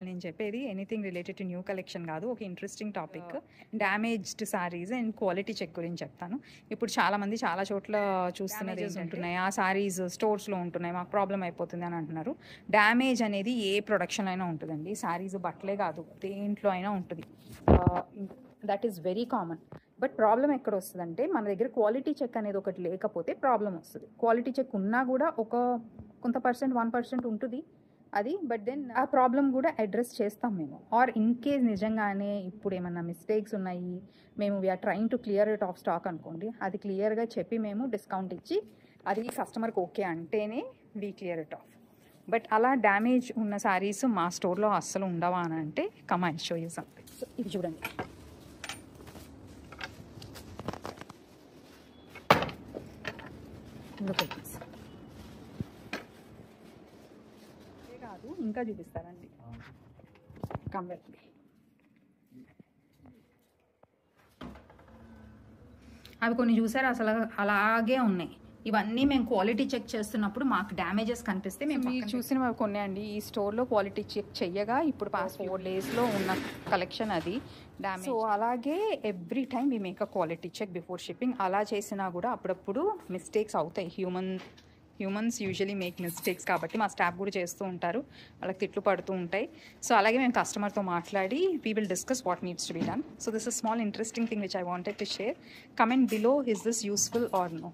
నేను చెప్పేది anything related to new collection కాదు, ఒక interesting topic. Damaged saris and quality check గురించి చెప్తాను. ఇప్పుడు చాలామంది చాలా చోట్ల చూస్తున్నది ఉంటున్నాయి, ఆ సారీస్ స్టోర్స్లో ఉంటున్నాయి, మాకు ప్రాబ్లం అయిపోతుంది అని అంటున్నారు. డ్యామేజ్ అనేది ఏ ప్రొడక్షన్ అయినా ఉంటుందండి. సారీస్ బట్టలే కాదు, దేంట్లో అయినా ఉంటుంది. That is very common. But problem ఎక్కడ వస్తుందంటే, మన దగ్గర క్వాలిటీ చెక్ అనేది ఒకటి లేకపోతే ప్రాబ్లం వస్తుంది. క్వాలిటీ చెక్ ఉన్నా కూడా కొంత పర్సెంట్ 1% ఉంటుంది అది. బట్ దెన్ ఆ ప్రాబ్లం కూడా అడ్రస్ చేస్తాం మేము. ఆర్ ఇన్ కేస్ నిజంగానే ఇప్పుడు ఏమన్నా మిస్టేక్స్ ఉన్నాయి, మేము we are trying to clear it off stock అనుకోండి, అది క్లియర్గా చెప్పి మేము డిస్కౌంట్ ఇచ్చి అది కస్టమర్కి ఓకే అంటేనే we clear it of. But అలా డ్యామేజ్ ఉన్న శారీస్ మా స్టోర్లో అస్సలు ఉండవా అని అంటే, come I show you something. So ఇది చూడండి, కాదు ఇంకా చూపిస్తారండి. కంపెనీ అవి కొన్ని చూసారు, అసలు అలాగే ఉన్నాయి. ఇవన్నీ మేము క్వాలిటీ చెక్ చేస్తున్నప్పుడు మాకు డ్యామేజెస్ కనిపిస్తే మేము చూసినవి కొన్ని అండి. ఈ స్టోర్లో క్వాలిటీ చెక్ చెయ్యగా ఇప్పుడు పాస్ట్ 4 daysలో ఉన్న కలెక్షన్ అది డ్యామేజ్. సో అలాగే every time we make a quality check before shipping. అలా చేసినా కూడా అప్పుడప్పుడు మిస్టేక్స్ అవుతాయి. హ్యూమన్స్ యూజువలీ మేక్ మిస్టేక్స్ కాబట్టి మా స్టాఫ్ కూడా చేస్తూ ఉంటారు, వాళ్ళకి తిట్లు పడుతూ ఉంటాయి. సో అలాగే మేము కస్టమర్తో మాట్లాడి we will discuss what needs to be done. So this is small interesting thing which I wanted to share. Comment below, is this useful or no.